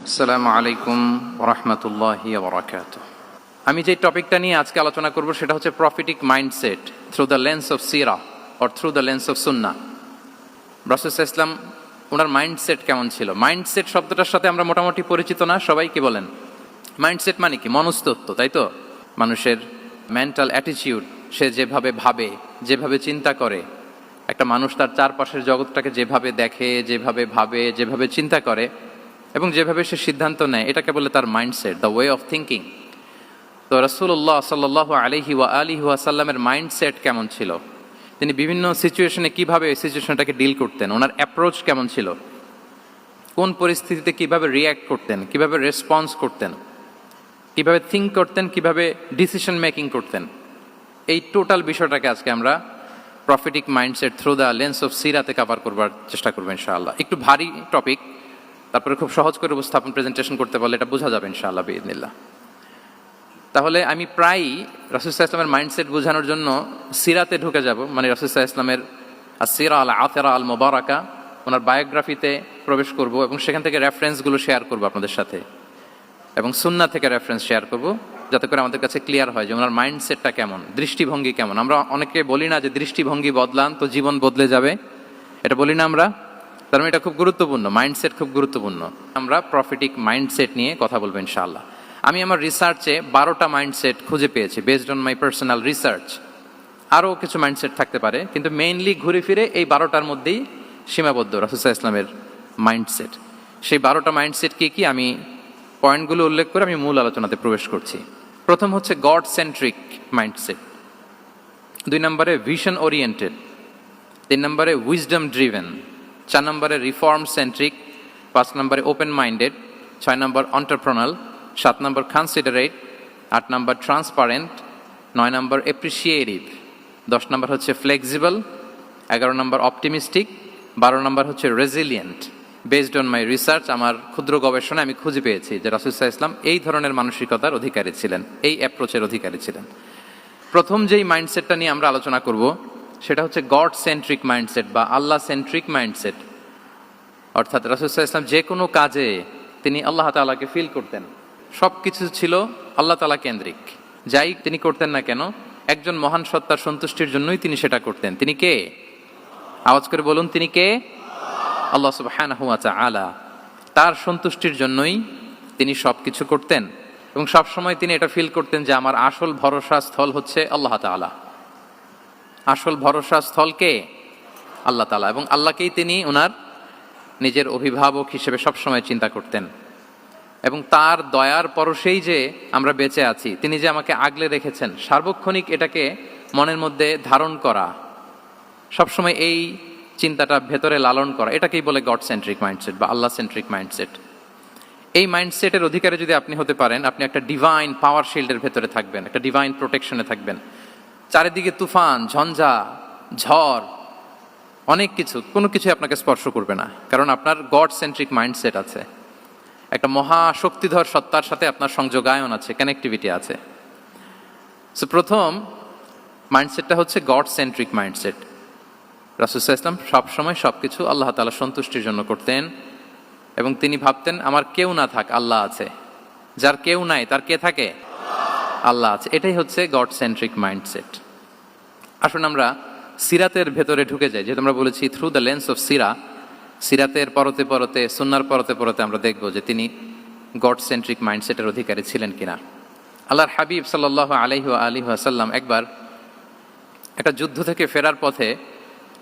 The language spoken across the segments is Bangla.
আসসালামু আলাইকুম ওরহমতুল্লাহি ওবরাকাতুহ। আমি যে টপিকটা নিয়ে আজকে আলোচনা করব সেটা হচ্ছে prophetic mindset through the lens of সিরা or through the lens of সুন্নাহ। রাসূল সাল্লাল্লাহু আলাইহি ওয়াসাল্লাম ওনার মাইন্ডসেট কেমন ছিল? মাইন্ডসেট শব্দটার সাথে আমরা মোটামুটি পরিচিত না, সবাই কি বলেন? মাইন্ডসেট মানে কি? মনস্তত্ত্ব, তাই তো? মানুষের মেন্টাল অ্যাটিটিউড, সে যেভাবে ভাবে, যেভাবে চিন্তা করে, একটা মানুষ তার চারপাশের জগৎটাকে যেভাবে দেখে, যেভাবে ভাবে, যেভাবে চিন্তা করে এবং যেভাবে সে সিদ্ধান্ত নেয়, এটাকে বলে তার mindset, the way of thinking. তো রাসূলুল্লাহ সাল্লাল্লাহু আলাইহি ওয়াসাল্লামের মাইন্ডসেট কেমন ছিল? তিনি বিভিন্ন সিচুয়েশনে কিভাবে এই সিচুয়েশনটাকে ডিল করতেন, ওনার অ্যাপ্রোচ কেমন ছিল, কোন পরিস্থিতিতে কিভাবে রিয়্যাক্ট করতেন, কিভাবে রেসপন্স করতেন, কিভাবে থিঙ্ক করতেন, কিভাবে ডিসিশন মেকিং করতেন, এই টোটাল বিষয়টাকে আজকে আমরা prophetic mindset through the lens of সিরাতে কভার করবার চেষ্টা করবো ইনশাআল্লাহ। একটু ভারী টপিক, তারপরে খুব সহজ করে উপস্থাপন প্রেজেন্টেশন করতে পারলে এটা বোঝা যাবে ইনশাআল্লাহ বিইذنিল্লাহ। তাহলে আমি প্রায়ই রাসূল সাল্লাল্লাহু আলাইহি ওয়াসাল্লামের মাইন্ডসেট বোঝানোর জন্য সিরাতে ঢুকে যাব, মানে রাসূল সাল্লাল্লাহু আলাইহি ওয়াসাল্লামের আসিরা আল আথরা আল মুবারাকা, ওনার বায়োগ্রাফিতে প্রবেশ করব এবং সেখান থেকে রেফারেন্সগুলো শেয়ার করব আপনাদের সাথে, এবং সুন্নাহ থেকে রেফারেন্স শেয়ার করব, যাতে করে আমাদের কাছে ক্লিয়ার হয় যে ওনার মাইন্ডসেটটা কেমন, দৃষ্টিভঙ্গি কেমন। আমরা অনেকে বলি না যে দৃষ্টিভঙ্গি বদলান তো জীবন বদলে যাবে, এটা বলি না আমরা? তার মানে এটা খুব গুরুত্বপূর্ণ, মাইন্ডসেট খুব গুরুত্বপূর্ণ। আমরা প্রফিটিক মাইন্ডসেট নিয়ে কথা বলবো ইনশাআল্লাহ। আমি আমার রিসার্চে 12টা মাইন্ডসেট খুঁজে পেয়েছি, based on my personal research. আরও কিছু মাইন্ডসেট থাকতে পারে, কিন্তু মেইনলি ঘুরে ফিরে এই 12টার মধ্যেই সীমাবদ্ধ রাসূল সাল্লাল্লাহু আলাইহি ওয়াসাল্লামের মাইন্ডসেট। সেই 12টা মাইন্ডসেট কি কি, আমি পয়েন্টগুলো উল্লেখ করে আমি মূল আলোচনাতে প্রবেশ করছি। প্রথম হচ্ছে গড সেন্ট্রিক মাইন্ডসেট, 2 নম্বরে ভিশন ওরিয়েন্টেড, 3 নম্বরে উইজডম ড্রিভেন, 4 নম্বরে রিফর্ম সেন্ট্রিক, 5 নম্বরে ওপেন মাইন্ডেড, 6 নম্বর এন্টারপ্রেনাল, 7 নম্বর কনসিডারেট, 8 নম্বর ট্রান্সপারেন্ট, 9 নম্বর অ্যাপ্রিসিয়েটিভ, 10 নম্বর হচ্ছে ফ্লেক্সিবল, 11 নম্বর অপটিমিস্টিক, 12 নম্বর হচ্ছে resilient. Based on my research, আমার ক্ষুদ্র গবেষণায় আমি খুঁজে পেয়েছি যে রাসূল সাল্লাল্লাহু আলাইহি ওয়াসাল্লাম এই ধরনের মানসিকতার অধিকারী ছিলেন, এই অ্যাপ্রোচের অধিকারী ছিলেন। প্রথম যেই মাইন্ডসেটটা নিয়ে আমরা আলোচনা করব সেটা হচ্ছে গড সেন্ট্রিক মাইন্ডসেট বা আল্লাহ সেন্ট্রিক মাইন্ডসেট। অর্থাৎ রাসূল সাল্লাল্লাহু আলাইহি ওয়াসাল্লাম যে কোনো কাজে তিনি আল্লাহ তাআলাকে ফিল করতেন, সব কিছু ছিল আল্লাহ তাআলা কেন্দ্রিক। যাই তিনি করতেন না কেন, একজন মহান সত্তার সন্তুষ্টির জন্যই তিনি সেটা করতেন। তিনি কে? আওয়াজ করে বলুন, তিনি কে? আল্লাহ সুবহানাহু ওয়া তাআলা। তার সন্তুষ্টির জন্যই তিনি সব কিছু করতেন এবং সবসময় তিনি এটা ফিল করতেন যে আমার আসল ভরসা স্থল হচ্ছে আল্লাহ তাআলা। আসল ভরসা স্থল কে? আল্লাহ তাআলা। এবং আল্লাহকেই তিনি ওনার নিজের অভিভাবক হিসেবে সবসময় চিন্তা করতেন, এবং তার দয়ার পরশেই যে আমরা বেঁচে আছি, তিনি যে আমাকে আগলে রেখেছেন, সার্বক্ষণিক এটাকে মনের মধ্যে ধারণ করা, সবসময় এই চিন্তাটা ভেতরে লালন করা, এটাকেই বলে গড সেন্ট্রিক মাইন্ডসেট বা আল্লাহ সেন্ট্রিক মাইন্ডসেট। এই মাইন্ডসেটের অধিকারী যদি আপনি হতে পারেন, আপনি একটা ডিভাইন পাওয়ার শিল্ডের ভেতরে থাকবেন, একটা ডিভাইন প্রোটেকশনে থাকবেন। চারিদিকে তুফান, ঝঞ্ঝা, ঝড়, অনেক কিছু, কোনো কিছু আপনাকে স্পর্শ করবে না, কারণ আপনার গড সেন্ট্রিক মাইন্ডসেট আছে। একটা মহাশক্তিধর সত্তার সাথে আপনার সংযোগায়ন আছে, কানেক্টিভিটি আছে। সো প্রথম মাইন্ডসেটটা হচ্ছে গড সেন্ট্রিক মাইন্ডসেট। রাসূল সাল্লাল্লাহু আলাইহি ওয়াসাল্লাম সবসময় সবকিছু আল্লাহ তাআলা সন্তুষ্টির জন্য করতেন, এবং তিনি ভাবতেন আমার কেউ না থাক, আল্লাহ আছে। যার কেউ নাই তার কে থাকে? আল্লাহ আছে। এটাই হচ্ছে গড সেন্ট্রিক মাইন্ডসেট। আসুন আমরা সিরাতের ভেতরে ঢুকে যাই, যেহেতু আমরা বলেছি থ্রু দ্য লেন্স অফ সিরা। সিরাতের পরতে পরতে, সুন্নাহর পরতে পরতে আমরা দেখব যে তিনি গড সেন্ট্রিক মাইন্ডসেটের অধিকারী ছিলেন কিনা। আল্লাহর হাবিব সাল্লাল্লাহু আলাইহি ওয়াসাল্লাম একবার একটা যুদ্ধ থেকে ফেরার পথে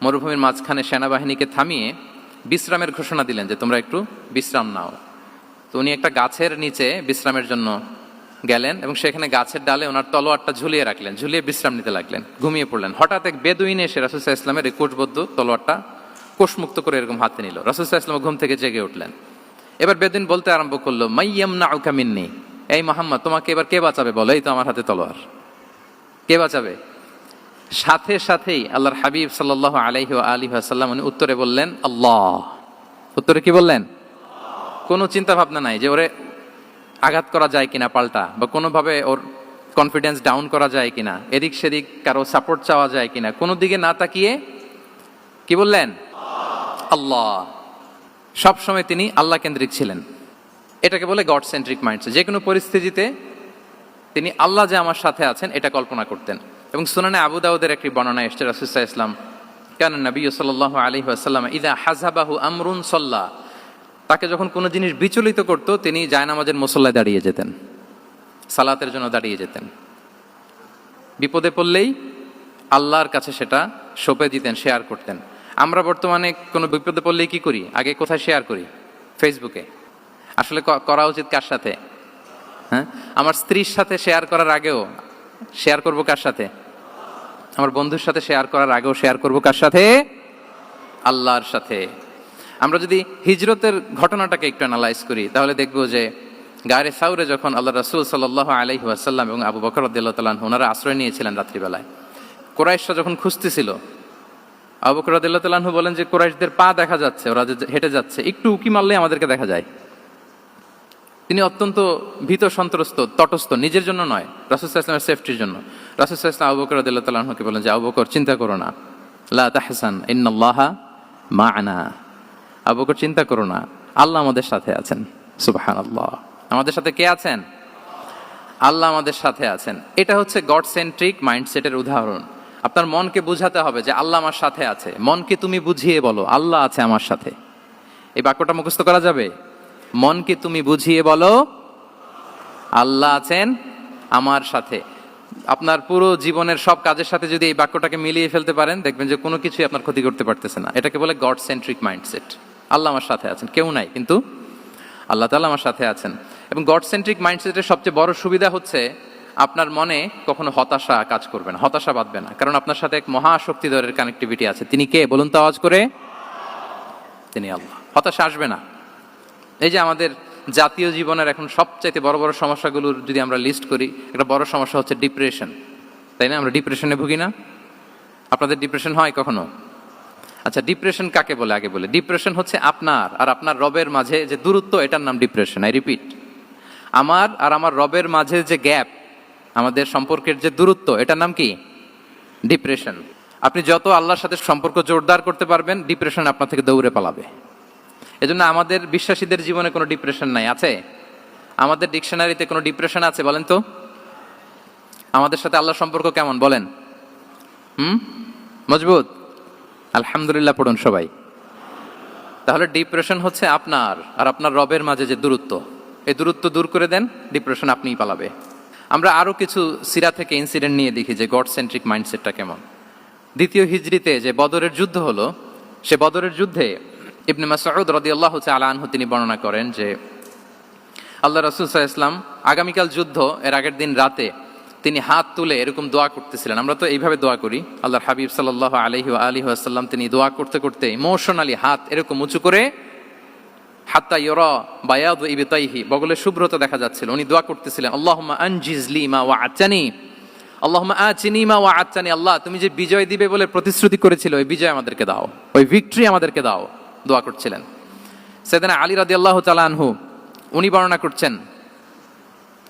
মরুভূমির মাঝখানে সেনাবাহিনীকে থামিয়ে বিশ্রামের ঘোষণা দিলেন যে তোমরা একটু বিশ্রাম নাও। তো উনি একটা গাছের নিচে বিশ্রামের জন্য গেলেন এবং সেখানে গাছের ডালে ওনার তলোয়ারটা ঝুলিয়ে রাখলেন, ঝুলিয়ে বিশ্রাম নিতে লাগলেন, ঘুমিয়ে পড়লেন। হঠাৎ এক বেদুইন এসে রাসূল সাল্লাল্লাহু আলাইহি ওয়াসাল্লামের এই কোষবদ্ধ তলোয়ারটা কোষমুক্ত করে এরকম হাতে নিল। রাসূল সাল্লাল্লাহু আলাইহি ওয়াসাল্লাম ঘুম থেকে জেগে উঠলেন। এবার বেদুইন বলতে আরম্ভ করলো, মাইয়ামনাউকা মিন্নি, এই মুহাম্মদ তোমাকে এবার কে বাঁচাবে বলো, এই তো আমার হাতে তলোয়ার, কে বাঁচাবে? সাথে সাথেই আল্লাহর হাবিব সাল্লাল্লাহু আলাইহি ওয়াসাল্লাম উনি উত্তরে বললেন আল্লাহ। উত্তরে কি বললেন? কোনো চিন্তা ভাবনা নাই যে ওরে আঘাত করা যায় কিনা পাল্টা, বা কোনোভাবে ওর কনফিডেন্স ডাউন করা যায় কিনা, এদিক সেদিক কারো সাপোর্ট চাওয়া যায় কিনা, কোনো দিকে না তাকিয়ে কি বললেন? আল্লাহ। সবসময় তিনি আল্লাহ কেন্দ্রিক ছিলেন। এটাকে বলে গড সেন্ট্রিক মাইন্ডসেট। যে কোনো পরিস্থিতিতে তিনি আল্লাহ যে আমার সাথে আছেন এটা কল্পনা করতেন। এবং সুনানে আবু দাউদের একটি বর্ণনা এসেছে, রাসূল সাল্লাল্লাহু আলাইহি ওয়াসাল্লাম কানা নবী সাল্লাল্লাহু আলাইহি ওয়াসাল্লাম ইযা হাযাবাহু আমরুন সাল্লা, তাকে যখন কোনো জিনিস বিচলিত করত তিনি জায়নামাজের মুসল্লায় দাঁড়িয়ে যেতেন, সালাতের জন্য দাঁড়িয়ে যেতেন। বিপদে পড়লেই আল্লাহর কাছে সেটা সঁপে দিতেন, শেয়ার করতেন। আমরা বর্তমানে কোনো বিপদে পড়লেই কি করি? আগে কোথায় শেয়ার করি? ফেসবুকে। আসলে করা উচিত কার সাথে? হ্যাঁ, আমার স্ত্রীর সাথে শেয়ার করার আগেও শেয়ার করব কার সাথে? আমার বন্ধুর সাথে শেয়ার করার আগেও শেয়ার করব কার সাথে? আল্লাহর সাথে। আমরা যদি হিজরতের ঘটনাটাকে একটু অ্যানালাইজ করি তাহলে দেখব যে গারে সাউরে যখন আল্লাহ রাসূল সাল্লাল্লাহু আলাইহি ওয়াসাল্লাম এবং আবু বকর রাদিয়াল্লাহু তাআলা আনহু ওনারা আশ্রয় নিয়েছিলেন রাত্রিবেলায়, কুরাইশরা যখন খুঁজতেছিল, আবু বকর রাদিয়াল্লাহু তাআলা আনহু বলেন যে কুরাইশদের পা দেখা যাচ্ছে, ওরা হেঁটে যাচ্ছে, একটু উকি মারলেই আমাদেরকে দেখা যায়। তিনি অত্যন্ত ভীত সন্ত্রস্ত, তটস্থ, নিজের জন্য নয়, রাসূল সাল্লাল্লাহু আলাইহি ওয়াসাল্লামের সেফটির জন্য। রাসূল সাল্লাল্লাহু আলাইহি ওয়াসাল্লাম আবু বকর রাদিয়াল্লাহু তাআলা আনহুকে বলেন যে আবু বকর চিন্তা করো না, লা তাহসান ইন্নাল্লাহা মা'ানা, আবু বকর চিন্তা করো না, আল্লাহ আমাদের সাথে আছেন। সুবহানাল্লাহ, আমাদের সাথে কে আছেন? আল্লাহ আমাদের সাথে আছেন। এটা হচ্ছে গড সেন্ট্রিক মাইন্ডসেটের উদাহরণ। আপনার মনকে বুঝাতে হবে যে আল্লাহ আমার সাথে আছে। মনকে তুমি বুঝিয়ে বলো আল্লাহ আছে আমার সাথে। এই বাক্যটা মুখস্থ করা যাবে? মনকে তুমি বুঝিয়ে বলো আল্লাহ আছেন আমার সাথে। আপনার পুরো জীবনের সব কাজের সাথে যদি এই বাক্যটাকে মিলিয়ে ফেলতে পারেন দেখবেন যে কোনো কিছুই আপনার ক্ষতি করতে পারতেছে না। এটাকে বলে গড সেন্ট্রিক মাইন্ডসেট। আল্লাহ আমার সাথে আছেন, কেউ নাই কিন্তু আল্লাহ তাআলা আমার সাথে আছেন। এবং গড সেন্ট্রিক মাইন্ডসেটের সবচেয়ে বড় সুবিধা হচ্ছে আপনার মনে কখনো হতাশা কাজ করবে না, হতাশা বাঁধবে না, কারণ আপনার সাথে এক মহাশক্তিধরের কানেক্টিভিটি আছে। তিনি কে বলুন তো আওয়াজ করে? তিনি আল্লাহ। হতাশা আসবে না। এই যে আমাদের জাতীয় জীবনের এখন সবচাইতে বড় বড় সমস্যাগুলোর যদি আমরা লিস্ট করি, একটা বড় সমস্যা হচ্ছে ডিপ্রেশন, তাই না? আমরা ডিপ্রেশনে ভুগি না? আপনাদের ডিপ্রেশন হয় কখনো? আচ্ছা, ডিপ্রেশন কাকে বলে আগে বলে। ডিপ্রেশন হচ্ছে আপনার আর আপনার রবের মাঝে যে দূরত্ব, এটার নাম ডিপ্রেশন। আই রিপিট, আমার আর আমার রবের মাঝে যে গ্যাপ, আমাদের সম্পর্কের যে দূরত্ব, এটার নাম কি? ডিপ্রেশন। আপনি যত আল্লাহর সাথে সম্পর্ক জোরদার করতে পারবেন, ডিপ্রেশন আপনার থেকে দৌড়ে পালাবে। এজন্য আমাদের বিশ্বাসীদের জীবনে কোনো ডিপ্রেশন নাই। আছে? আমাদের ডিকশনারিতে কোনো ডিপ্রেশন আছে বলেন তো? আমাদের সাথে আল্লাহর সম্পর্ক কেমন বলেন? মজবুত? আলহামদুলিল্লাহ পড়ুন সবাই। তাহলে ডিপ্রেশন হচ্ছে আপনার আর আপনার রবের মাঝে যে দূরত্ব, এই দূরত্ব দূর করে দেন, ডিপ্রেশন আপনিই পালাবে। আমরা আরো কিছু সিরা থেকে ইনসিডেন্ট নিয়ে দেখি যে গড সেন্ট্রিক মাইন্ডসেটটা কেমন। দ্বিতীয় হিজরিতে যে বদরের যুদ্ধ হলো, সে বদরের যুদ্ধে ইবনে মাসউদ রাদিয়াল্লাহু তাআলা আনহু তিনি বর্ণনা করেন যে আল্লাহ রাসূল সাল্লাল্লাহু আলাইহি ওয়াসাল্লাম আগামীকাল যুদ্ধ, এর আগের দিন রাতে তিনি হাত তুলে এরকম দোয়া করতেছিলেন। আমরা তো এইভাবে দোয়া করি। আল্লাহর হাবিব সাল্লাল্লাহু আলাইহি ওয়া আলিহি ওয়াসাল্লাম তিনি দোয়া করতে করতে ইমোশনালি হাত এরকম উঁচু করে, হাত্তা ইউরা বায়াদু ইবতাইহি, বগলে শুভ্রতা দেখা যাচ্ছিল, উনি দোয়া করতেছিলেন আল্লাহুম্মা আনজিজ লি মা ওয়া'আতানি, আল্লাহুম্মা আতিনি মা ওয়া'আতানি, আল্লাহ তুমি যে বিজয় দিবে বলে প্রতিশ্রুতি করেছিলে ওই বিজয় আমাদেরকে দাও, ওই ভিক্টরি আমাদেরকে দাও। দোয়া করছিলেন। সাইয়েদনা আলী রাদিয়াল্লাহু তাআলা আনহু উনি বর্ণনা করছেন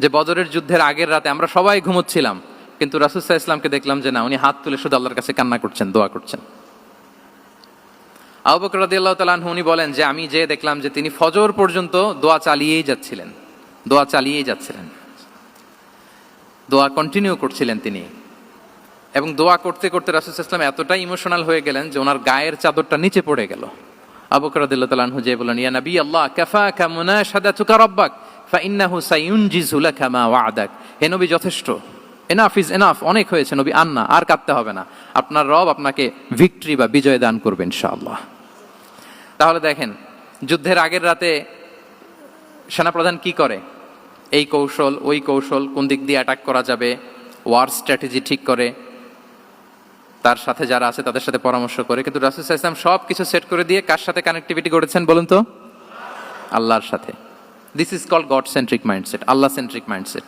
যে বদরের যুদ্ধের আগের রাতে আমরা সবাই ঘুমোচ্ছিলাম, কিন্তু রাসূল সাল্লাল্লাহু আলাইহি ওয়াসাল্লামকে দেখলাম যে না, উনি হাত তুলে শুধু আল্লাহর কাছে কান্না করছেন, দোয়া করছেন। আবু বকর রাদিয়াল্লাহু তাআলা আনহু উনি বলেন যে আমি যে দেখলাম যে তিনি ফজর পর্যন্ত দোয়া চালিয়েই যাচ্ছিলেন, দোয়া চালিয়েই যাচ্ছিলেন, দোয়া কন্টিনিউ করছিলেন তিনি। এবং দোয়া করতে করতে রাসূল সাল্লাল্লাহু আলাইহি ওয়াসাল্লাম এতটাই ইমোশনাল হয়ে গেলেন যে ওনার গায়ের চাদরটা নিচে পড়ে গেল। আবু বকর রাদিয়াল্লাহু তাআলা আনহু যে বলেন ইয়া নবী আল্লাহ কাফাকা মুনাশাদাতুকা রাব্বাক ফাইন্নাহু সায়ুনজিজু লাকা মা ওয়া'দাক, হে নবী যথেষ্ট, এনাফ ইজ এনাফ, অনেক হয়েছে নবী, আর কাঁদতে হবে না, আপনার রব আপনাকে ভিক্টরি বা বিজয় দান করবে ইনশাআল্লাহ। তাহলে দেখেন, যুদ্ধের আগের রাতে সেনাপ্রধান কি করে? এই কৌশল ওই কৌশল, কোন দিক দিয়ে অ্যাটাক করা যাবে, ওয়ার স্ট্র্যাটেজি ঠিক করে, তার সাথে যারা আছে তাদের সাথে পরামর্শ করে। কিন্তু রাসূল সাল্লাল্লাহু আলাইহি ওয়াসাল্লাম সব কিছু সেট করে দিয়ে কার সাথে কানেক্টিভিটি করেছেন বলুন তো? আল্লাহর সাথে। This is called God centric mindset, আল্লাহ সেন্ট্রিক মাইন্ডসেট।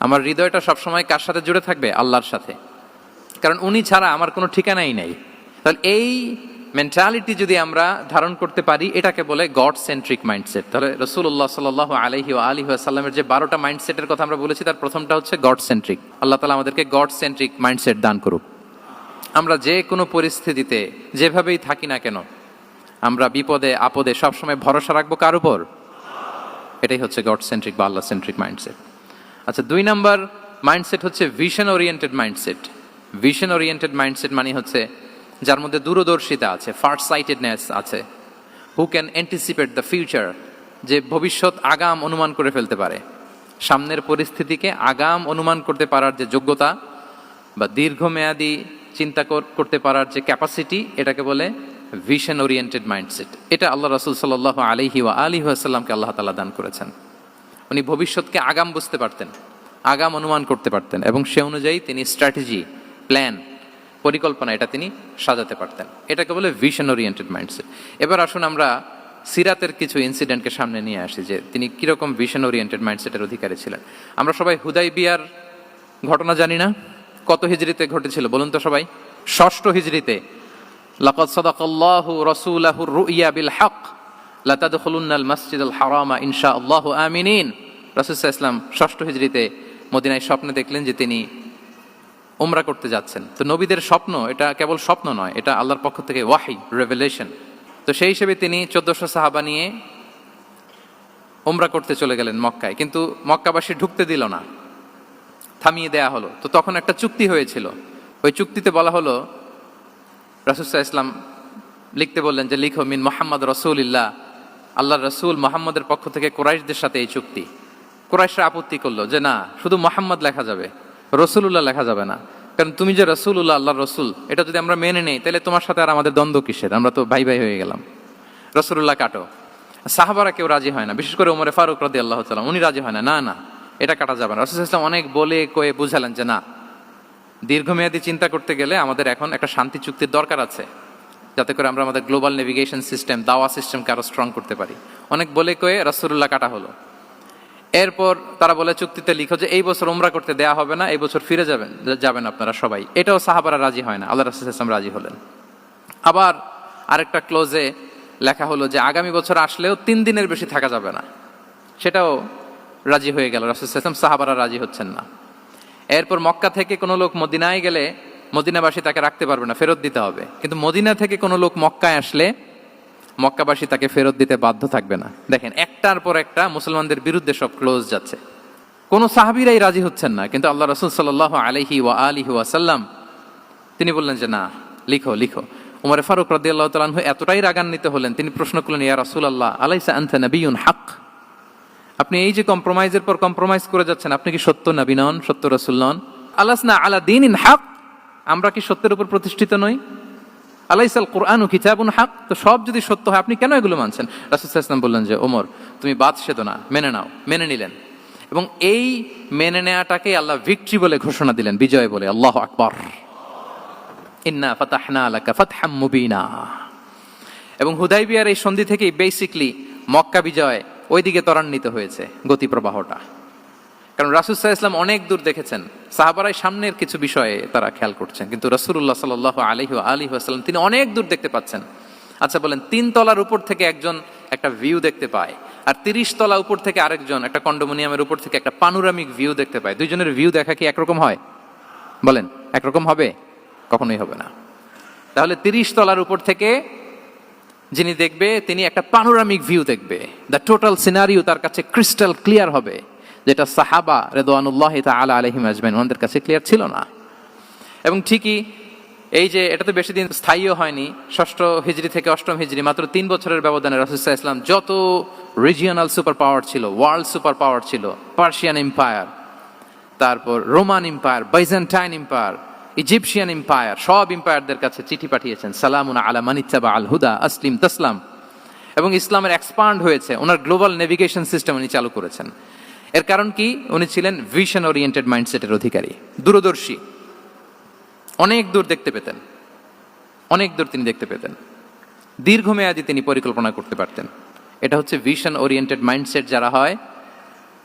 আমার হৃদয়টা সবসময় কার সাথে জুড়ে থাকবে? আল্লাহর সাথে, কারণ উনি ছাড়া আমার কোনো ঠিকানাই নাই। তাহলে এই মেন্টালিটি যদি আমরা ধারণ করতে পারি, এটাকে বলে গড সেন্ট্রিক মাইন্ডসেট। তাহলে রাসূলুল্লাহ সাল্লাল্লাহু আলাইহি ওয়া আলিহি ওয়াসাল্লামের যে 12টা মাইন্ডসেটের কথা আমরা বলেছি, তার প্রথমটা হচ্ছে গড সেন্ট্রিক। আল্লাহ তাআলা আমাদেরকে গড সেন্ট্রিক মাইন্ডসেট দান করুক। আমরা যে কোনো পরিস্থিতিতে যেভাবেই থাকি না কেন, আমরা বিপদে আপদে সবসময় ভরসা রাখবো কার উপর? এটাই হচ্ছে গড সেন্ট্রিক বা আল্লাহ সেন্ট্রিক মাইন্ডসেট। আচ্ছা, 2 নাম্বার মাইন্ডসেট হচ্ছে vision oriented mindset. Vision oriented mindset মানে হচ্ছে যার মধ্যে দূরদর্শিতা আছে, ফার সাইটেডনেস আছে, who can anticipate the future, যে ভবিষ্যৎ আগাম অনুমান করে ফেলতে পারে, সামনের পরিস্থিতিকে আগাম অনুমান করতে পারার যে যোগ্যতা বা দীর্ঘমেয়াদী চিন্তা করতে পারার যে ক্যাপাসিটি, এটাকে বলে ভিশন ওরিয়েন্টেড মাইন্ডসেট। এটা আল্লাহ রাসূল সাল্লাল্লাহু আলাইহি ওয়া আলিহি ওয়াসাল্লামকে আল্লাহ তাআলা দান করেছেন। উনি ভবিষ্যৎকে আগাম বুঝতে পারতেন, আগাম অনুমান করতে পারতেন, এবং সে অনুযায়ী তিনি স্ট্র্যাটেজি, প্ল্যান, পরিকল্পনা এটা তিনি সাজাতে পারতেন। এটাকে বলে ভিশন ওরিয়েন্টেড মাইন্ডসেট। এবার আসুন আমরা সিরাতের কিছু ইনসিডেন্টকে সামনে নিয়ে আসি যে তিনি কিরকম ভিশন ওরিয়েন্টেড মাইন্ডসেটের অধিকারী ছিলেন। আমরা সবাই হুদাইবিয়ার ঘটনা জানি না? কত হিজরিতে ঘটেছিল বলুন তো সবাই? 6ষ্ঠ হিজরিতে। লাকাদ সাদাকাল্লাহু রাসূলাহুর রুইয়া বিল হক লাতাদখুলুন্নাল মাসজিদাল হারামা ইনশাআল্লাহু আমিনিন। রাসূল সাল্লাল্লাহু আলাইহি ওয়াসাল্লাম 6ষ্ঠ হিজরিতে মদিনায় স্বপ্নে দেখলেন যে তিনি উমরা করতে যাচ্ছেন। তো নবীদের স্বপ্ন এটা কেবল স্বপ্ন নয়, এটা আল্লাহর পক্ষ থেকে ওয়াহি, রেভেলেশন। তো সেই হিসেবে তিনি 1400 সাহাবা নিয়ে উমরা করতে চলে গেলেন মক্কায়, কিন্তু মক্কাবাসী ঢুকতে দিল না, থামিয়ে দেয়া হলো। তো তখন একটা চুক্তি হয়েছিল, ওই চুক্তিতে বলা হলো, রাসূল সাল্লাল্লাহু আলাইহি ওয়াসাল্লাম লিখতে বললেন যে লিখো মিন মুহাম্মদ রাসূলুল্লাহ, আল্লাহর রাসূল মুহাম্মদের পক্ষ থেকে কুরাইশদের সাথে এই চুক্তি। কুরাইশরা আপত্তি করলো যে না, শুধু মুহাম্মদ লেখা যাবে, রাসূলুল্লাহ লেখা যাবে না, কারণ তুমি যে রাসূলুল্লাহ, আল্লাহর রাসূল, এটা যদি আমরা মেনে নেই তাহলে তোমার সাথে আর আমাদের দ্বন্দ্ব কিসের, আমরা তো ভাই ভাই হয়ে গেলাম, রাসূলুল্লাহ কাটো। সাহাবারা কেউ রাজি হয় না, বিশেষ করে ওমরে ফারুক রাদিয়াল্লাহু তাআলা, উনি রাজি হয় না, না না এটা কাটা যাবে না। রাসূল সাল্লাল্লাহু আলাইহি ওয়াসাল্লাম অনেক বলে কয়ে বুঝালেন যে না, দীর্ঘমেয়াদী চিন্তা করতে গেলে আমাদের এখন একটা শান্তি চুক্তির দরকার আছে, যাতে করে আমরা আমাদের গ্লোবাল নেভিগেশন সিস্টেম, দাওয়া সিস্টেমকে আরো স্ট্রং করতে পারি। অনেক বলে কয়ে রাসূলুল্লাহ কাটা হলো। এরপর তারা বলে চুক্তিতে লিখো যে এই বছর উমরা করতে দেয়া হবে না, এই বছর ফিরে যাবেন আপনারা সবাই। এটাও সাহাবারা রাজি হয় না, আল্লাহ রাসূল সাল্লাল্লাহু আলাইহি ওয়াসাল্লাম রাজি হলেন। আবার আরেকটা ক্লোজে লেখা হলো যে আগামী বছর আসলেও 3 দিনের বেশি থাকা যাবে না, সেটাও রাজি হয়ে গেল রাসূল সাল্লাল্লাহু আলাইহি ওয়াসাল্লাম। সাহাবারা রাজি হচ্ছেন না। এরপর মক্কা থেকে কোনো লোক মদিনায় গেলে মদিনাবাসী তাকে রাখতে পারবে না, ফেরত দিতে হবে। কিন্তু মদিনা থেকে কোনো লোক মক্কায় আসলে মক্কাবাসী তাকে ফেরত দিতে বাধ্য থাকবে না। দেখেন, একটার পর একটা মুসলমানদের বিরুদ্ধে সব ক্লোজ যাচ্ছে, কোন সাহাবীরাই রাজি হচ্ছেন না। কিন্তু আল্লাহ রাসূল সাল্লাল্লাহু আলাইহি ওয়া আলিহি ওয়াসাল্লাম তিনি বললেন যে না, লিখো লিখো। উমর ফারুক রাদিয়াল্লাহু তাআলা আনহু এতটাই রাগান্বিত হলেন, তিনি প্রশ্ন করলেন, ইয়া রাসূলুল্লাহ আলাইসা আনতা নাবিয়্যুন হক, আপনি এই যে কম্প্রোমাইজের পর কম্প্রোমাইজ করে যাচ্ছেন, আপনি কি সত্য নবী নন, সত্য রাসূল নন? আলাসনা আলা দীনিন হক, আমরা কি সত্যের উপর প্রতিষ্ঠিত নই? আলাইসাল কুরআনু কিতাবুন হক, তো সব যদি সত্য হয় আপনি কেন এগুলো মানছেন? রাসূল সাল্লাল্লাহু আলাইহি ওয়াসাল্লাম বললেন যে ওমর, তুমি বাদ সেদো না, মেনে নাও। মেনে নিলেন, এবং এই মেনে নেওয়াটাকে আল্লাহ ভিক্টরি বলে ঘোষণা দিলেন, বিজয় বলে। আল্লাহু আকবার। ইন্না ফাতাহনা লাকা ফাতহাম মুবিনা। এবং হুদাইবিয়ার এই সন্ধি থেকেই বেসিক্যালি মক্কা বিজয় ওইদিকে ত্বরান্বিত হয়েছে গতি প্রবাহটা। কারণ রাসূল সাল্লাল্লাহু আলাইহি ওয়াসাল্লাম অনেক দূর দেখেছেন, সাহাবারাই সামনের কিছু বিষয়ে তারা খেয়াল করছেন, কিন্তু রাসূলুল্লাহ সাল্লাল্লাহু আলাইহি ওয়া আলিহি ওয়াসাল্লাম তিনি অনেক দূর দেখতে পাচ্ছেন। আচ্ছা বলেন, 3 তলার উপর থেকে একজন একটা ভিউ দেখতে পায়, আর 30 তলা উপর থেকে আরেকজন একটা কন্ডোমিনিয়ামের উপর থেকে একটা পানোরামিক ভিউ দেখতে পায়, দুইজনের ভিউ দেখা কি একরকম হয়? বলেন, একরকম হবে? কখনোই হবে না। তাহলে 30 তলার উপর থেকে যিনি দেখবে তিনি একটা পানোরামিক ভিউ দেখবে, দ্য টোটাল সিনারিও তার কাছে ক্রিস্টাল ক্লিয়ার হবে, যেটা সাহাবা রিদওয়ানুল্লাহি তাআলা আলাইহিম আজমাইন ওনাদের কাছে ক্লিয়ার ছিল না। এবং ঠিকই এই যে এটা তো বেশি দিন স্থায়ীও হয়নি, 6ষ্ঠ হিজরি থেকে 8ম হিজরি, মাত্র 3 বছরের ব্যবধানে রাসূল সাল্লাল্লাহু আলাইহি ওয়াসাল্লাম যত রিজিওনাল সুপার পাওয়ার ছিল, ওয়ার্ল্ড সুপার পাওয়ার ছিল, পার্সিয়ান এম্পায়ার, তারপর Roman empire, Byzantine empire, Egyptian empire, সব এম্পায়ারদের কাছে চিঠি পাঠিয়েছেন, সালামুন আলা মান ইত্তাবা আল হুদা আসলিম তাসলাম। এবং ইসলামের এক্সপান্ড হয়েছে, ওনার গ্লোবাল নেভিগেশন সিস্টেম উনি চালু করেছেন। এর কারণ কি? উনি ছিলেন ভিশন ওরিয়েন্টেড মাইন্ডসেটের অধিকারী, দূরদর্শী, অনেক দূর দেখতে পেতেন, অনেক দূর তিনি দেখতে পেতেন, দীর্ঘমেয়াদী তিনি পরিকল্পনা করতে পারতেন। এটা হচ্ছে ভিশন ওরিয়েন্টেড মাইন্ডসেট যারা হয়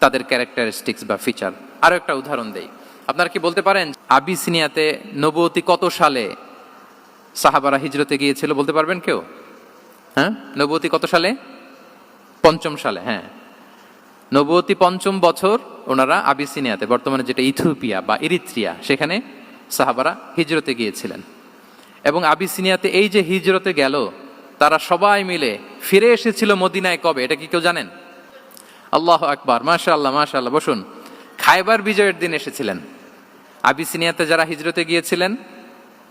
তাদের ক্যারেক্টারিস্টিক্স বা ফিচার। আরো একটা উদাহরণ দেই, আপনারা কি বলতে পারেন আবিসিনিয়াতে নবুয়তি কত সালে সাহাবারা হিজরতে গিয়েছিল? বলতে পারবেন কেউ? হ্যাঁ, নবুয়তি কত সালে? 5ম সালে। হ্যাঁ, নবুয়তি 5ম বছর ওনারা আবিসিনিয়াতে, বর্তমানে যেটা ইথিওপিয়া বা ইরিত্রিয়া, সেখানে সাহাবারা হিজরতে গিয়েছিলেন। এবং আবিসিনিয়াতে এই যে হিজরতে গেল, তারা সবাই মিলে ফিরে এসেছিল মদিনায় কবে? এটা কি কেউ জানেন? আল্লাহু আকবার, মাশাআল্লাহ মাশাআল্লাহ। বসুন। খায়বার বিজয়ের দিন এসেছিলেন। আবিসিনিয়াতে যারা হিজরতে গিয়েছিলেন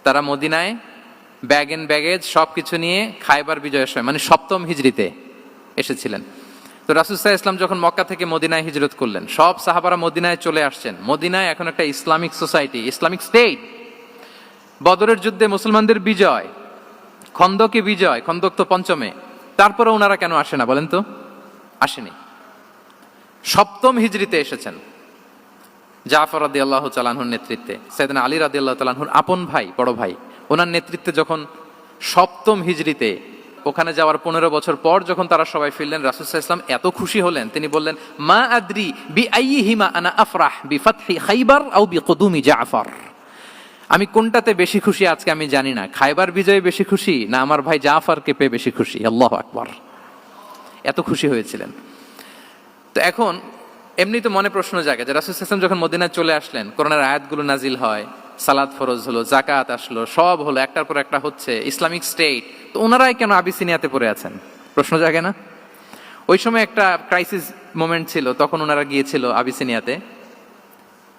তারা মদিনায় ব্যাগ এন্ড ব্যাগেজ সবকিছু নিয়ে খায়বার বিজয়ের সময় মানে 7ম হিজরিতে এসেছিলেন। তো রাসূল সাল্লাল্লাহু আলাইহি ওয়াসাল্লাম যখন মক্কা থেকে মদিনায় হিজরত করলেন, সব সাহাবারা মদিনায় চলে আসছেন। মদিনায় এখন একটা ইসলামিক সোসাইটি, ইসলামিক স্টেট। বদরের যুদ্ধে মুসলমানদের বিজয়, খন্দকে বিজয়, খন্দক তো 5মে। তারপরে ওনারা কেন আসে না বলেন তো? আসেনি। 7ম হিজরিতে এসেছেন। জাফর রাদিয়াল্লাহু তাআলা আনহুর নেতৃত্বে, সাইয়েদনা আলী রাদিয়াল্লাহু তাআলা আনহুর আপন ভাই, বড় ভাই, ওনার নেতৃত্বে যখন 7ম হিজরিতে ওখানে যাওয়ার 15 বছর পর যখন তারা সবাই ফিরলেন, রাসূল সাল্লাল্লাহু আলাইহি ওয়াসাল্লাম এত খুশি হলেন, তিনি বললেন, মা আদরি বিআইয়িহিমা আনা আফরাহ বিফাতহি খাইবার আও বিকুদুমি জাফর। আমি কোনটাতে বেশি খুশি আজকে আমি জানি না, খায়বার বিজয়ে বেশি খুশি না আমার ভাই জাফরকে পেয়ে বেশি খুশি। আল্লাহু আকবার, এত খুশি হয়েছিলেন। তো এখন এমনি তো মনে প্রশ্ন জাগে যে রাসূল সাল্লাল্লাহু আলাইহি ওয়াসাল্লাম যখন মদিনায় চলে আসলেন, কোরআনের আয়াতগুলো নাজিল হয়, সালাত ফরজ হলো, যাকাত আসলো, সব হলো, একটার পর একটা হচ্ছে, ইসলামিক স্টেট, তো ওনারাই কেন আবিসিনিয়াতে পড়ে আছেন? প্রশ্ন জাগে না? ওই সময় একটা ক্রাইসিস মোমেন্ট ছিল, তখন ওনারা গিয়েছিল আবিসিনিয়াতে,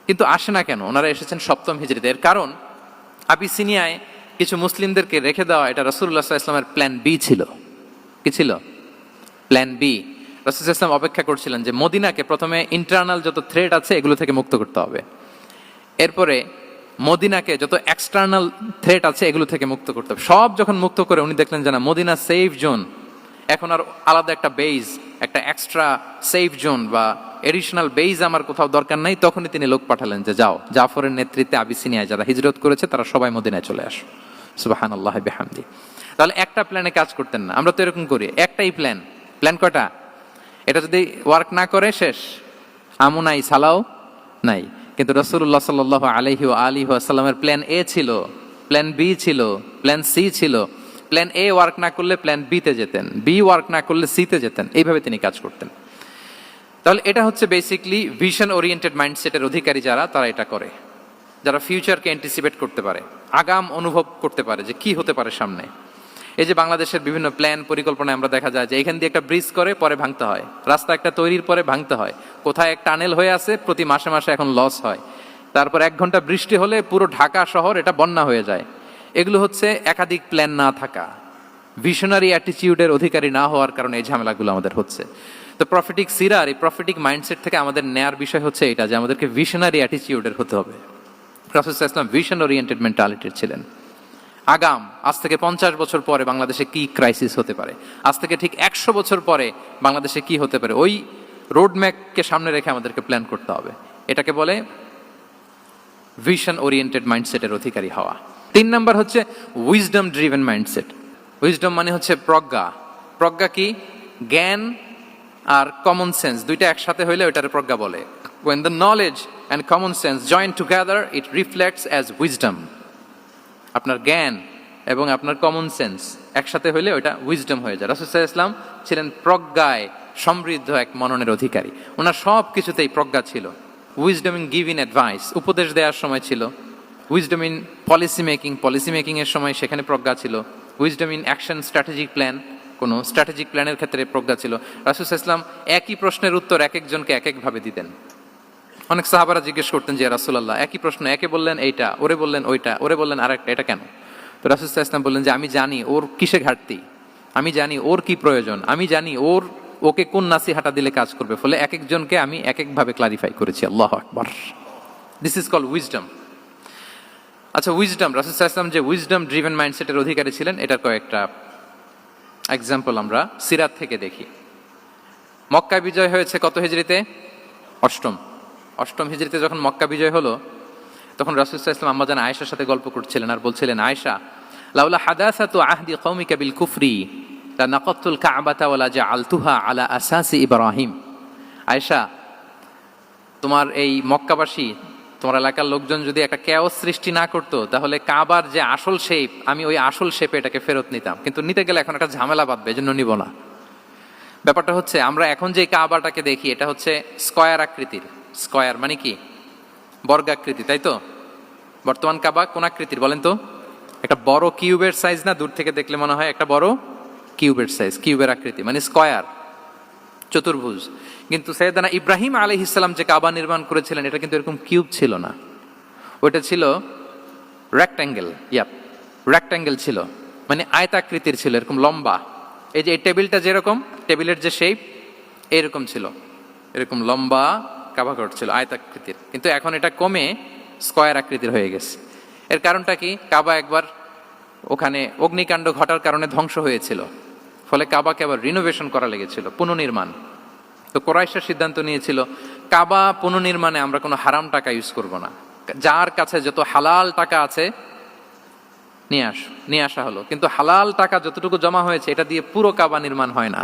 কিন্তু আসে না কেন? ওনারা এসেছেন 7ম হিজরিতে। এর কারণ আবিসিনিয়ায় কিছু মুসলিমদেরকে রেখে দেওয়া এটা রাসূলুল্লাহ সাল্লাল্লাহু আলাইহি ওয়াসাল্লামের প্ল্যান বি ছিল। কি ছিল? Plan B. রাসূল সাল্লাল্লাহু আলাইহি ওয়াসাল্লাম অপেক্ষা করছিলেন যে মদিনাকে প্রথমে ইন্টারনাল যত থ্রেট আছে এগুলো থেকে মুক্ত করতে হবে, এরপরে মদিনাকে যত এক্সটার্নাল থ্রেট আছে এগুলো থেকে মুক্ত করতে হবে। সব যখন মুক্ত করে উনি দেখলেন যে না, মদিনা সেফ জোন, এখন আর আলাদা একটা বেজ, একটা এক্সট্রা সেফ জোন বা এডিশনাল বেজ আমার কোথাও দরকার নাই। তখনই তিনি লোক পাঠালেন যে যাও, জাফরের নেতৃত্বে আবিসিনিয়ায় যারা হিজরত করেছে তারা সবাই মদিনায় চলে আসো। সুবহানাল্লাহি বিহামদি। তাহলে একটা প্ল্যানে কাজ করতেন না, আমরা তো এরকম করি, একটাই প্ল্যান। প্ল্যান কয়টা? এটা যদি ওয়ার্ক না করে শেষ, আমু নাই, সালাও নাই। কিন্তু রাসূলুল্লাহ সাল্লাল্লাহু আলাইহি ওয়া আলিহি ওয়াসাল্লামের প্ল্যান এ ছিল, প্ল্যান বি ছিল, প্ল্যান সি ছিল। প্ল্যান এ ওয়ার্ক না করলে প্ল্যান বি তে যেতেন, বি ওয়ার্ক না করলে সি তে যেতেন, এইভাবে তিনি কাজ করতেন। তাহলে এটা হচ্ছে বেসিকলি ভিশন ওরিয়েন্টেড মাইন্ডসেটের অধিকারী যারা, তারা এটা করে, যারা ফিউচারকে অ্যান্টিসিপেট করতে পারে, আগাম অনুভব করতে পারে যে কি হতে পারে সামনে। এই যে বাংলাদেশের বিভিন্ন প্ল্যান পরিকল্পনায় আমরা দেখা যায় যে এখান দিয়ে একটা ব্রিজ করে পরে ভাঙতে হয়, রাস্তা একটা তৈরির পরে ভাঙতে হয়, কোথায় এক টানেল হয়ে আছে প্রতি মাসে মাসে এখন লস হয়, তারপর 1 ঘন্টা বৃষ্টি হলে পুরো ঢাকা শহর এটা বন্যা হয়ে যায়। এগুলো হচ্ছে একাধিক প্ল্যান না থাকা, ভিশনারি অ্যাটিটিউডের অধিকারী না হওয়ার কারণে এই ঝামেলাগুলো আমাদের হচ্ছে। তো প্রফেটিক সিরার এই প্রফেটিক মাইন্ডসেট থেকে আমাদের নেয়ার বিষয় হচ্ছে এটা যে আমাদেরকে ভিশনারি অ্যাটিটিউডের হতে হবে। রাসূল সাল্লাল্লাহু আলাইহি ওয়াসাল্লাম ভিশন ওরিয়েন্টেড মেন্টালিটির ছিলেন। আগাম আজ থেকে 50 বছর পরে বাংলাদেশে কি ক্রাইসিস হতে পারে, আজ থেকে ঠিক 100 বছর পরে বাংলাদেশে কি হতে পারে, ওই রোড ম্যাপকে সামনে রেখে আমাদেরকে প্ল্যান করতে হবে। এটাকে বলে ভিশন ওরিয়েন্টেড মাইন্ডসেটের অধিকারী হওয়া। 3 নাম্বার হচ্ছে উইজডম ড্রিভেন মাইন্ডসেট। উইজডম মানে হচ্ছে প্রজ্ঞা। প্রজ্ঞা কি? জ্ঞান আর কমন সেন্স দুইটা একসাথে হইলে ওইটারে প্রজ্ঞা বলে। When the knowledge and common sense join together, it reflects as wisdom. আপনার জ্ঞান এবং আপনার কমন সেন্স একসাথে হইলে ওইটা উইজডম হয়ে যায়। রাসূল সাল্লাল্লাহু আলাইহি ওয়াসাল্লাম ছিলেন প্রজ্ঞায় সমৃদ্ধ এক মননের অধিকারী। ওনার সব কিছুতেই প্রজ্ঞা ছিল। উইজডম ইন গিভিং অ্যাডভাইস, উপদেশ দেওয়ার সময় ছিল। উইজডম ইন পলিসি মেকিং এর সময় সেখানে প্রজ্ঞা ছিল। Wisdom in action, strategic plan, কোনো স্ট্র্যাটেজিক প্ল্যানের ক্ষেত্রে প্রজ্ঞা ছিল। রাসূল সাল্লাল্লাহু আলাইহি ওয়াসাল্লাম একই প্রশ্নের উত্তর এক একজনকে এক একভাবে দিতেন। অনেক সাহাবারা জিজ্ঞেস করতেন যে রাসূলুল্লাহ একই প্রশ্ন, একে বললেন এইটা, ওরে বললেন ওইটা, ওরে বললেন আরেকটা, এটা কেন? তো রাসূল সাল্লাল্লাহু আলাইহি ওয়াসাল্লাম বললেন যে আমি জানি ওর কিসে ঘাটতি, আমি জানি ওর কি প্রয়োজন, আমি জানি ওকে কোন নাসিহাটা দিলে কাজ করবে, ফলে এক একজনকে আমি এক একভাবে ক্লারিফাই করেছি। আল্লাহু আকবার। This is called wisdom. আচ্ছা, উইজডম, রাসূল সাল্লাল্লাহু আলাইহি ওয়াসাল্লাম যে উইজডম ড্রিভেন মাইন্ডসেটের অধিকারী ছিলেন, এটার কয়েকটা এক্সাম্পল আমরা সিরাত থেকে দেখি। মক্কা বিজয় হয়েছে কত হিজরিতে? অষ্টম হিজরিতে যখন মক্কা বিজয় হলো, তখন রাসূল সাল্লাল্লাহু আলাইহি ওয়াসাল্লাম আম্মা জান আয়েশার সাথে গল্প করছিলেন আর বলছিলেন, আয়েশা, লাউলা হাদাসাতু আহদি কওমিকা বিল কুফরি লা নাকাতুল কাবাতা ওয়া লা জাআলতুহা আলা আসাসি ইব্রাহিম। আয়েশা, তোমার এই মক্কাবাসী, তোমার এলাকার লোকজন যদি একটা কেওস সৃষ্টি না করতো, তাহলে কাবার যে আসল শেপ, আমি ওই আসল শেপে এটাকে ফেরত নিতাম, কিন্তু নিতে গেলে এখন একটা ঝামেলা বাঁধবে, এজন্য নিব না। ব্যাপারটা হচ্ছে আমরা এখন যে কাবাটাকে দেখি এটা হচ্ছে স্কয়ার আকৃতির। স্কয়ার মানে কি? বর্গাকৃতি, তাই তো? বর্তমান কাবা কোন আকৃতির বলেন তো? একটা বড় কিউবের সাইজ না? দূর থেকে দেখলে মনে হয় একটা বড় কিউবের সাইজ, কিউবের আকৃতি মানে স্কয়ার, চতুর্ভুজ। কিন্তু সৈয়দনা ইব্রাহিম আলাইহিস সালাম যে কাবা নির্মাণ করেছিলেন এটা কিন্তু এরকম কিউব ছিল না, ওইটা ছিল রেক্ট্যাঙ্গেল ছিল, মানে আয়তাকৃতির ছিল, এরকম লম্বা। এই যে এই টেবিলটা যেরকম, টেবিলের যে শেপ এরকম ছিল, এরকম লম্বা কাবা ঘর ছিল আয়তাকৃতির। কিন্তু এখন এটা কমে স্কয়ার আকৃতির হয়ে গেছে। এর কারণটা কি? কাবা একবার ওখানে অগ্নিকাণ্ড ঘটার কারণে ধ্বংস হয়েছিল, ফলে কাবাকে আবার রিনোভেশন করা লেগেছিল, পুনর্নির্মাণ। তো কুরাইশরা সিদ্ধান্ত নিয়েছিল কাবা পুনর্নির্মাণে আমরা কোনো হারাম টাকা ইউজ করব না, যার কাছে যত হালাল টাকা আছে নিয়ে আসা হলো। কিন্তু হালাল টাকা যতটুকু জমা হয়েছে এটা দিয়ে পুরো কাবা নির্মাণ হয় না,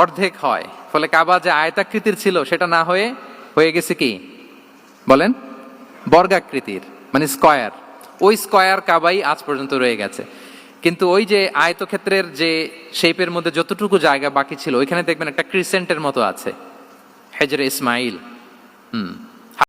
অর্ধেক হয়। ফলে কাবা যে আয়তাকৃতির ছিল সেটা না হয়ে গেছে কি বলেন, বর্গাকৃতির, মানে স্কয়ার। ওই স্কয়ার কাবাই আজ পর্যন্ত রয়ে গেছে। কিন্তু ওই যে আয়তক্ষেত্রের যে শেপের মধ্যে যতটুকু জায়গা বাকি ছিল ওইখানে দেখবেন একটা ক্রিসেন্টের মতো আছে, হেজরে ইসমাইল।